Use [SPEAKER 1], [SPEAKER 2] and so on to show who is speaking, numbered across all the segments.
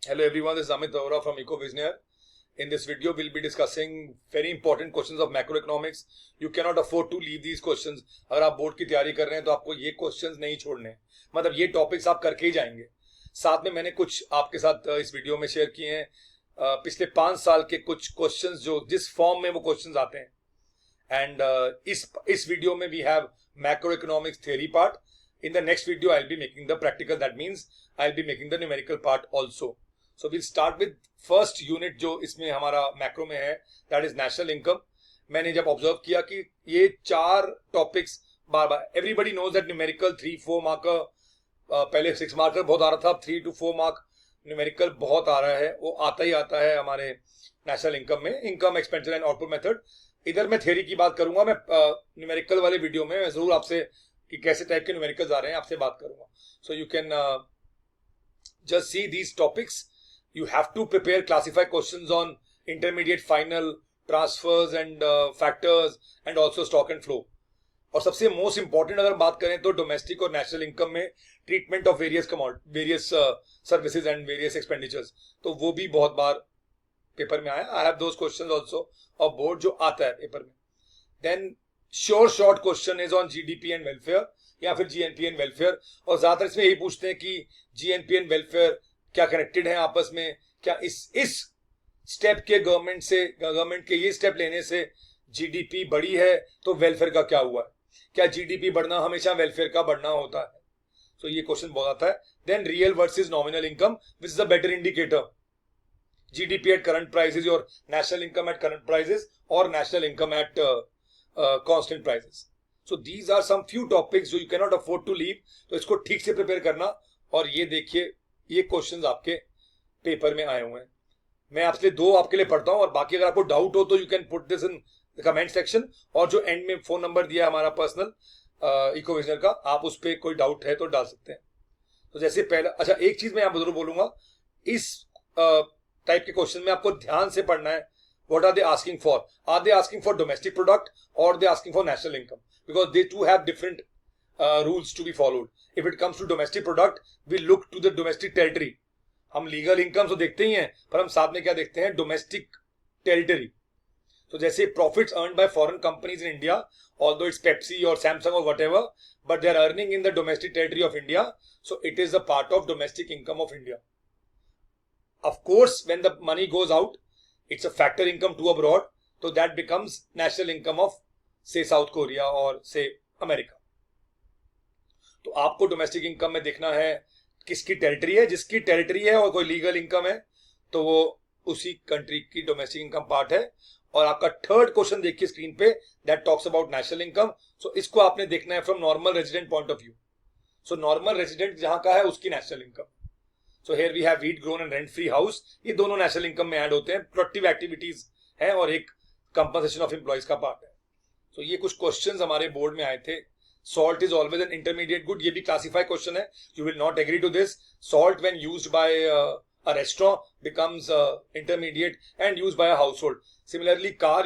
[SPEAKER 1] Hello everyone, this is Amit Arora from EcoVisionaire. In this video, we'll be discussing very important questions of macroeconomics. You cannot afford to leave these questions. अगर आप board की तैयारी कर रहे हैं तो आपको ये क्वेश्चंस नहीं छोड़ने हैं. मतलब ये टॉपिक्स आप करके ही जाएंगे. साथ में मैंने कुछ आपके साथ इस वीडियो में शेयर किए हैं पिछले 5 साल के कुछ क्वेश्चंस जो जिस फॉर्म में वो क्वेश्चंस आते हैं. एंड इस वीडियो में we have macroeconomics theory part. In the next video, I'll be making the practical. That means I'll be making the numerical part also. So we'll start with first unit जो इसमें हमारा macro में है, that is national income. मैंने जब observe किया कि ये 4 टॉपिक्स बार बार, everybody knows that numerical 3-4 marker, पहले 6 मार्कर बहुत आ रहा था, 3 to 4 मार्क न्यूमेरिकल बहुत आ रहा है, वो आता ही आता है हमारे नेशनल इनकम में, income expenditure and output method. इधर मैं थ्योरी की बात करूंगा, मैं न्यूमेरिकल वाले वीडियो में जरूर आपसे कि कैसे टाइप के न्यूमेरिकल्स आ रहे हैं आपसे बात करूंगा. So you can just see these topics. You have to prepare classify questions on intermediate, final, transfers and factors and also stock and flow. और सबसे मोस्ट इंपॉर्टेंट अगर बात करें तो डोमेस्टिक और नेशनल इनकम में treatment of various services and various expenditures, तो वो भी बहुत बार पेपर में आया. I have those questions also of board जो आता है पेपर में. Then sure short question is on GDP and welfare या फिर जीएनपी एंड वेलफेयर, और ज्यादातर इसमें यही पूछते हैं कि जीएनपी एंड वेलफेयर क्या कनेक्टेड है आपस में, क्या इस स्टेप के गवर्नमेंट के ये स्टेप लेने से जीडीपी बढ़ी है तो वेलफेयर का क्या हुआ है, क्या जीडीपी बढ़ना हमेशा वेलफेयर का बढ़ना होता है. तो ये क्वेश्चन बहुत आता है. Then real versus nominal income which is a better indicator, GDP at current prices और national income at current prices और national income at constant prices. So these are some few topics जो you can not afford to leave. तो इसको ठीक से prepare करना. और ये देखिए, ये क्वेश्चंस आपके पेपर में आए हुए हैं. मैं आपके लिए पढ़ता हूं और बाकी अगर आपको डाउट हो तो you can put this in the comment section. और जो एंड में फोन नंबर दिया है हमारा पर्सनल इकोविजनर का, आप उस पर कोई डाउट है तो डाल सकते हैं. तो जैसे पहला, अच्छा एक चीज मैं यहाँ जरूर बोलूंगा, इस टाइप के क्वेश्चन में आपको ध्यान से पढ़ना है. What are they asking for? Are they asking for domestic product or they asking for national income? Because they too have different rules to be followed. If it comes to domestic product, we look to the domestic territory. हम legal income तो देखते ही हैं, पर हम साथ में क्या देखते हैं, डोमेस्टिक टेरिटरी. तो जैसे profits earned bye foreign companies in India, although it's Pepsi or Samsung or whatever, but they are earning in the domestic territory of India, so it is a part of domestic income of India. Of course, when the money goes out, it's a factor income to abroad, so that becomes national income of say South Korea or say America. तो आपको domestic income में देखना है किसकी territory है. जिसकी territory है और कोई लीगल इनकम है तो वो उसी कंट्री की डोमेस्टिक इनकम पार्ट है. और आपका थर्ड क्वेश्चन देखिए स्क्रीन पे, that talks about national income. So इसको आपने देखना है from normal resident point of view. So normal resident जहां का है उसकी national income. So here we have wheat grown and rent free house. ये दोनों नेशनल इनकम में ऐड होते हैं, प्रोडक्टिव एक्टिविटीज है और एक कंपनसेशन ऑफ एम्प्लॉइज का पार्ट है. तो ये कुछ क्वेश्चंस हमारे बोर्ड में आए थे. Salt is always an intermediate good, ये भी क्लासिफाई क्वेश्चन है. You will not agree to this. Salt when used by a restaurant becomes intermediate and used by a household. Similarly, car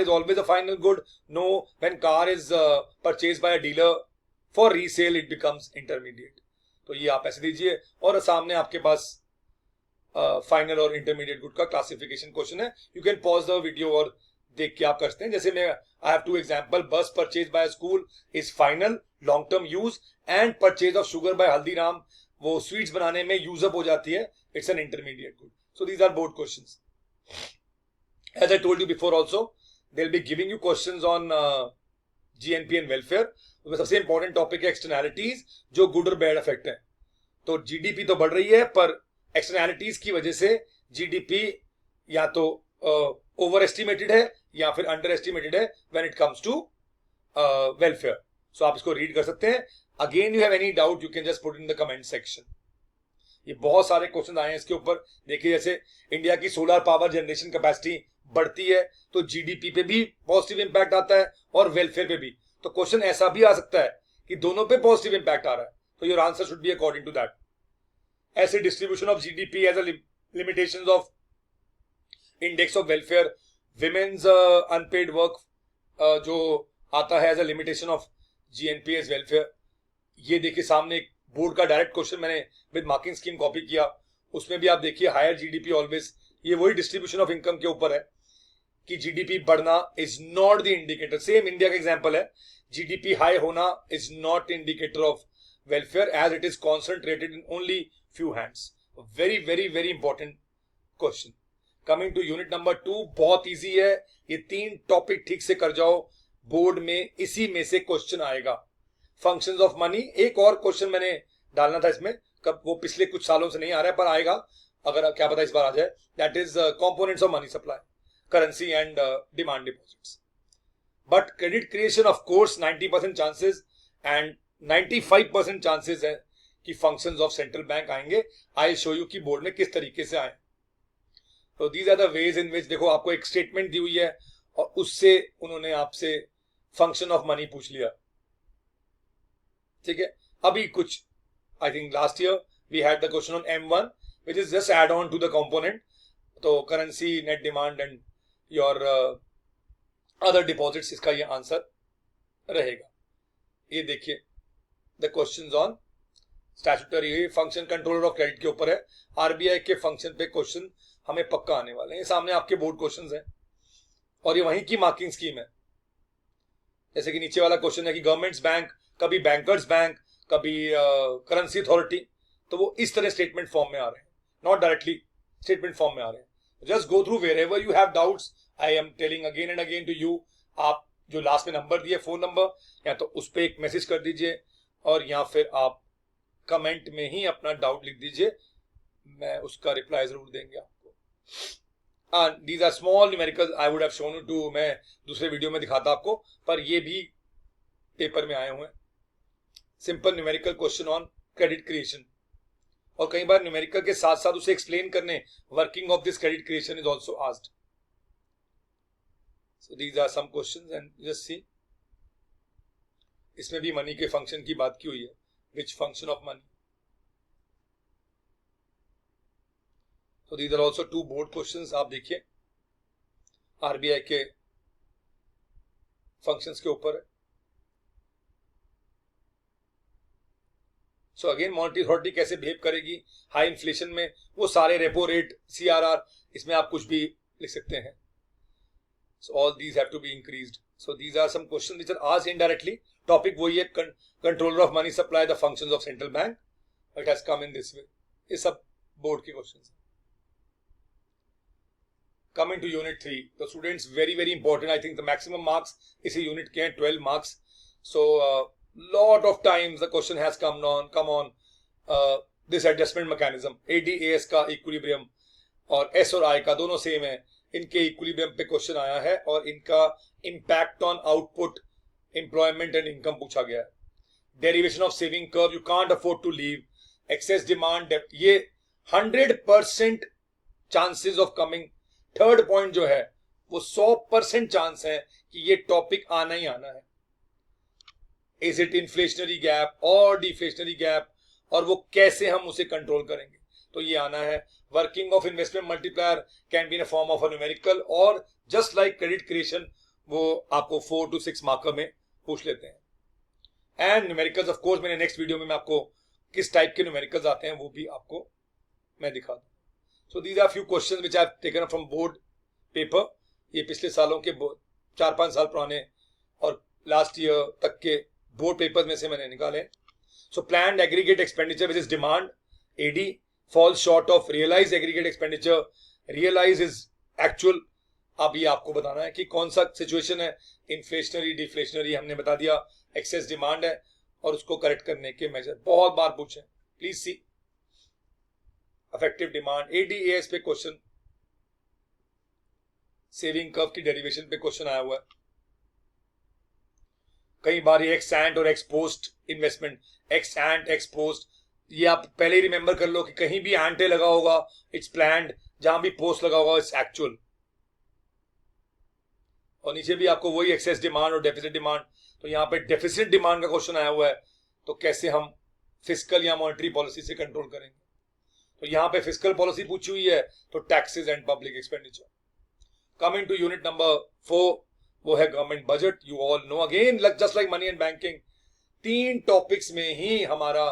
[SPEAKER 1] is always a final good. No, when car is purchased by a dealer for resale, it becomes intermediate. तो ये आप ऐसे दीजिए. और सामने आपके पास final और इंटरमीडिएट गुड का क्लासिफिकेशन क्वेश्चन है. You can pause the video और देख के आप कर सकते हैं. जैसे मैं I have 2 example. Bus purchase by school is final long term use, and purchase of sugar by Haldiram, वो स्वीट्स बनाने में यूज अप हो जाती है, it's an intermediate good. So these are board questions. As I told you before also, they will be giving you questions on GNP and welfare. तो सबसे important topic है externalities, जो good और bad effect है. तो GDP तो बढ़ रही है, पर एक्सटर्नैलिटीज की वजह से जीडीपी या तो ओवर एस्टिमेटेड है या फिर अंडर एस्टिमेटेड है when it comes to welfare. So आप इसको रीड कर सकते हैं. Again you have any doubt you can just put in the comment section. ये बहुत सारे क्वेश्चन आए हैं इसके ऊपर. देखिए, जैसे इंडिया की सोलर पावर जनरेशन कैपेसिटी बढ़ती है तो जीडीपी पे भी पॉजिटिव इंपैक्ट आता है और वेलफेयर पे भी. तो क्वेश्चन ऐसा भी आ सकता है कि दोनों पे पॉजिटिव इंपैक्ट आ रहा है, तो your answer should be according to that. ऐसे distribution of GDP as a limitations of index of welfare, women's unpaid work जो आता है as a limitation of GNP as welfare. ये देखिए सामने एक बोर्ड का डायरेक्ट क्वेश्चन मैंने विद मार्किंग स्कीम कॉपी किया. उसमें भी आप देखिए हायर जीडीपी ऑलवेज, ये वही डिस्ट्रीब्यूशन ऑफ इनकम के ऊपर है कि जीडीपी बढ़ना is not the indicator. Same India का एग्जांपल है, जीडीपी हाई होना is not indicator of welfare as it is concentrated in only few hands. Very very very important question. Coming to unit number 2, बहुत easy है, ये 3 topic ठीक से कर जाओ, बोर्ड में इसी में से क्वेश्चन आएगा। फंक्शंस ऑफ मनी, एक और क्वेश्चन मैंने डालना था इसमें, कब वो पिछले कुछ सालों से नहीं आ रहा है पर आएगा, अगर क्या पता इस बार आ जाए। That is components of money supply, currency and demand deposits. But credit creation of course 90% chances and 95% chances है कि फंक्शंस ऑफ सेंट्रल बैंक आएंगे। आई शो यू कि बोर्ड में किस तरीके से आए। तो these are the ways in which, देखो आपको एक स्टेटमेंट दी हुई है और उससे उन्होंने आपसे फंक्शन ऑफ मनी पूछ लिया, ठीक है। अभी कुछ I think last year we had the question on M1 which is just add on to the component, तो currency, net demand and your other deposits, इसका ये आंसर रहेगा। ये देखिए the questions on statutory function controller of credit के ऊपर है। RBI के फंक्शन पे क्वेश्चन हमें पक्का आने वाले हैं। ये सामने आपके बोर्ड क्वेश्चंस हैं और ये वहीं की मार्किंग स्कीम है। जैसे कि नीचे वाला क्वेश्चन है कि गवर्नमेंट्स बैंक, कभी बैंकर्स बैंक, कभी करेंसी अथॉरिटी, तो वो इस तरह स्टेटमेंट फॉर्म में आ रहे हैं, नॉट डायरेक्टली स्टेटमेंट फॉर्म में आ रहे हैं। Just go through wherever you have doubts, I am telling again and again to you. आप जो लास्ट में नंबर दिए, फोन नंबर, या तो उस पर एक मैसेज कर दीजिए और या फिर आप कमेंट में ही अपना डाउट लिख दीजिए, मैं उसका रिप्लाई जरूर देंगे आपको। These are small numericals, I would have shown you to, मैं दूसरे वीडियो में दिखाता आपको, पर ये भी पेपर में आए हुए हैं। Simple numerical question on credit creation, और कई बार न्यूमेरिकल के साथ साथ उसे एक्सप्लेन करने working of this credit creation is also asked. So these are some questions and just see, इसमें भी मनी के फंक्शन की बात की हुई है, which function of money. So these are also 2 board questions, आप देखिए आरबीआई के फंक्शंस के ऊपर है। सो अगेन मॉनेटरी अथॉरिटी कैसे बिहेव करेगी हाई इन्फ्लेशन में, वो सारे रेपो रेट, सीआरआर, इसमें आप कुछ भी लिख सकते हैं। So all these have to be increased. So these are some question which are asked indirectly. Topic वही है, controller of money supply, the functions of central bank, it has come in this way. ये सब board के questions हैं। Coming to unit 3, तो students very very important, I think the maximum marks इसी unit के हैं 12 marks. So lot of times the question has come on this adjustment mechanism, AD/AS का equilibrium और S और I का दोनों सेम है, इनके equilibrium पे क्वेश्चन आया है और इनका impact on output, employment and income पूछा गया है। Derivation of saving curve, you can't afford to leave, excess demand, ये 100% chances of coming। Third point जो है वो 100% चांस है कि ये टॉपिक आना ही आना है। इज इट इन्फ्लेशनरी गैप और डिफ्लेशनरी गैप, और वो कैसे हम उसे कंट्रोल करेंगे, तो ये आना है। Working of investment multiplier can be in form of a numerical, और जस्ट लाइक क्रेडिट क्रिएशन वो आपको 4 to 6 मार्कर में पूछ लेते हैं। एंड न्यूमेरिकल्स ऑफ कोर्स मैंने नेक्स्ट वीडियो में मैं आपको किस टाइप के न्यूमेरिकल्स आते हैं वो भी आपको मैं दिखा दूँ। So these are few questions which I have taken up from board paper. ये पिछले सालों के 4-5 साल पुराने और लास्ट ईयर तक के बोर्ड पेपर्स में से मैंने निकाले। So planned aggregate expenditure which is demand, AD, falls short of realized aggregate expenditure, realized is actual। अब ये आपको बताना है कि कौन सा सिचुएशन है, इन्फ्लेशनरी, डिफ्लेशनरी हमने बता दिया, एक्सेस डिमांड है, और उसको करेक्ट करने के मेजर बहुत बार पूछे। Please see affective demand, AD/AS पे क्वेश्चन, सेविंग कर्व की डेरिवेशन पे क्वेश्चन आया हुआ है। कई बार ये एक्स एंट और एक्स पोस्ट इन्वेस्टमेंट, एक्स एंट एक्स पोस्ट, ये आप पहले ही रिमेंबर कर लो कि कहीं भी एंटे लगा होगा इट्स प्लान्ड, जहां भी पोस्ट लगा होगा इट्स एक्चुअल। और नीचे भी आपको वही एक्सेस डिमांड और डेफिसिट डिमांड, तो यहाँ पे डेफिसिट डिमांड का क्वेश्चन आया हुआ है, तो कैसे हम फिस्कल या मॉनेटरी पॉलिसी से कंट्रोल करेंगे। तो यहाँ पे फिस्कल पॉलिसी पूछी हुई है, तो taxes and public expenditure. Coming to unit number 4, वो है government budget. You all know again just like money and banking, 3 topics में ही हमारा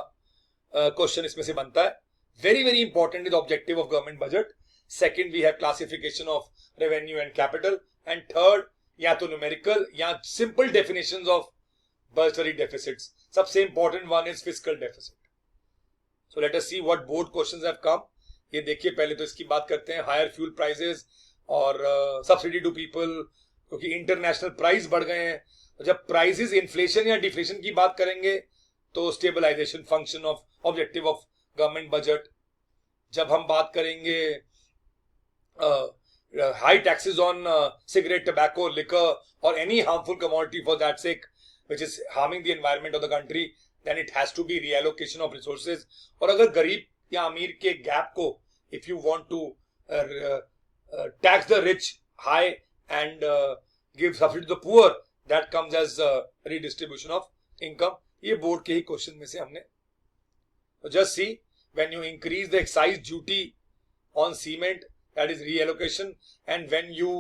[SPEAKER 1] क्वेश्चन इसमें से बनता है। very important is the objective of government budget. Second, we have classification of revenue and capital, and third, या तो numerical या simple definitions of budgetary deficits. सबसे important one is fiscal deficit. So let us see what board questions have come. ये देखिए, पहले तो इसकी बात करते हैं, higher fuel prices और subsidy to people, क्योंकि इंटरनेशनल प्राइस बढ़ गए हैं. जब प्राइसेस इन्फ्लेशन या डिफ्लेशन की बात करेंगे तो stabilization function of objective of government budget. जब हम बात करेंगे high taxes on cigarette, tobacco, liquor और any harmful commodity for that sake which is harming the environment of the country, then it has to be reallocation of resources. और अगर गरीब या अमीर के गैप को, if you want to tax the rich high and give subsidy to the poor, that comes as redistribution of income. ये board के ही question में से हमने. Just see, when you increase the excise duty on cement, that is reallocation, and when you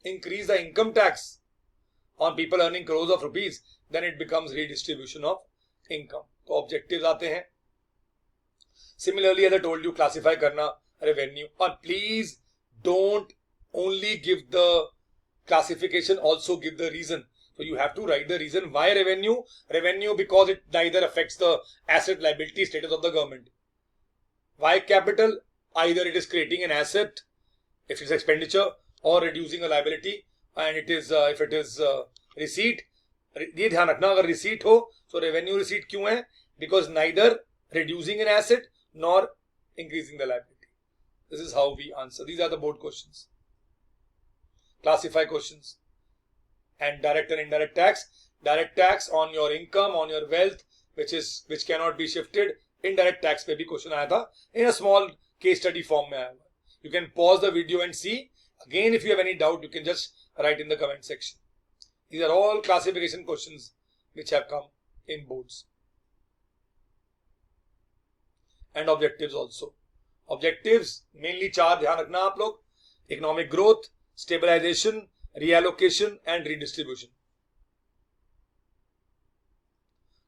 [SPEAKER 1] increase the income tax on people earning crores of rupees, then it becomes redistribution of income. तो objectives आते हैं. Similarly, as I told you, classify करना revenue, and please don't only give the classification, also give the reason. So you have to write the reason why revenue. Revenue because it neither affects the asset liability status of the government. Why capital? Either it is creating an asset if it's expenditure, or reducing a liability, and it is if it is receipt. ये ध्यान रखना, अगर receipt हो so revenue receipt क्यों है? Because neither reducing an asset nor increasing the liability. This is how we answer. These are the board questions. Classify questions. And direct and indirect tax. Direct tax on your income, on your wealth, which cannot be shifted. Indirect tax पे भी question आया था, in a small case study form में आया हुआ. You can pause the video and see. Again, if you have any doubt, you can just write in the comment section. These are all classification questions which have come in boards. And objectives also. Objectives mainly 4 ध्यान रखना आप लोग. Economic growth, stabilization, reallocation and redistribution.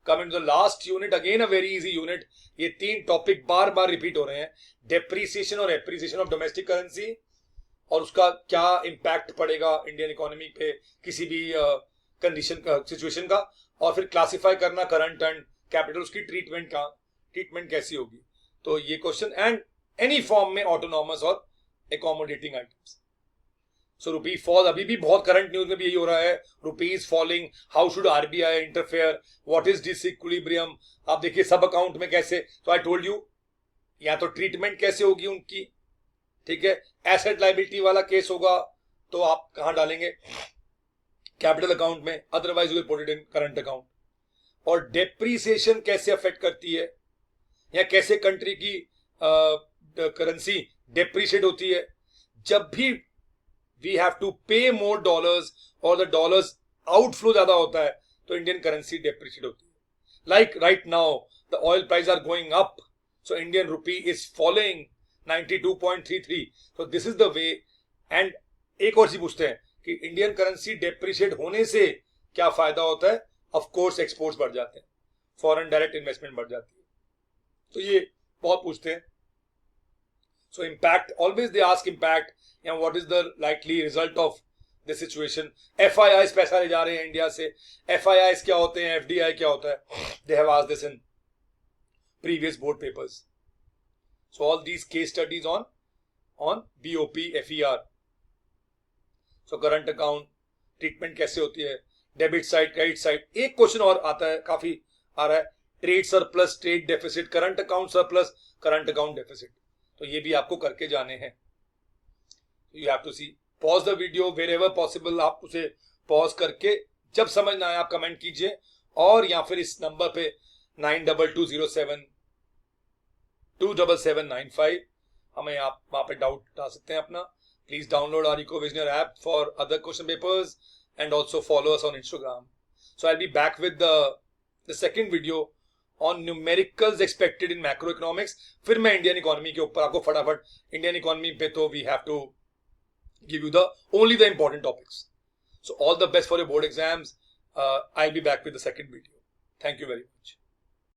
[SPEAKER 1] Coming to the last unit, again a very easy unit. ये 3 topic बार बार repeat हो रहे हैं. Depreciation और appreciation of domestic currency, और उसका क्या इम्पैक्ट पड़ेगा इंडियन इकोनॉमी पे किसी भी कंडीशन का, सिचुएशन का, और फिर क्लासिफाई करना करंट एंड कैपिटल, उसकी ट्रीटमेंट कैसी होगी. तो ये क्वेश्चन, एंड एनी फॉर्म में ऑटोनॉमस और एकोमोडेटिंग आइटम्स. सो रुपी फॉल, अभी भी बहुत करंट न्यूज में भी यही हो रहा है. Rupees falling, how should RBI interfere, what is disequilibrium. आप देखिए सब अकाउंट में कैसे. तो आई टोल्ड यू, या तो ट्रीटमेंट कैसे होगी उनकी, ठीक है. एसेट लाइबिलिटी वाला केस होगा तो आप कहां डालेंगे? कैपिटल अकाउंट में, otherwise you will put it in current account. और डेप्रीसिएशन कैसे अफेक्ट करती है, या कैसे कंट्री की करेंसी डेप्रीशिएट होती है. जब भी we have to pay more dollars or the dollars outflow ज्यादा होता है तो इंडियन करेंसी डेप्रिशिएट होती है. Like right now the oil prices are going up, so Indian rupee is falling 92.33. So this is the way. And एक और चीज पूछते हैं कि इंडियन करेंसी डेप्रिशिएट होने से क्या फायदा होता है. ऑफ कोर्स एक्सपोर्ट्स बढ़ जाते हैं, फॉरेन डायरेक्ट इन्वेस्टमेंट बढ़ जाती है. तो ये बहुत पूछते हैं. So impact, always they ask impact, and what is the likely result of the situation. FIIs पैसा ले जा रहे हैं इंडिया से. FIIs क्या होते हैं, FDI क्या होता है? They have asked this in previous board papers. So all these case studies on BOP, FER. So current account treatment कैसे होती है, डेबिट साइड, क्रेडिट साइड. एक क्वेश्चन और आता है, काफी आ रहा है, trade surplus, trade deficit, current account surplus, current account deficit. तो ये भी आपको करके जाने हैं. You have to see, pause the video wherever possible. आप उसे पॉज करके जब समझ ना आए आप कमेंट कीजिए, और या फिर इस नंबर पे 9220727795 हमें आप वहां पे डाउट डाल सकते हैं अपना. Please download our Ecovisioner app for other question papers and also follow us on Instagram. So I will be back with the second video on numericals expected in macroeconomics. फिर मैं इंडियन इकोनॉमी के ऊपर आपको फटाफट, Indian economy पे तो we have to give you only the important topics. So all the best for your board exams. I'll be back with the second video. Thank you very much.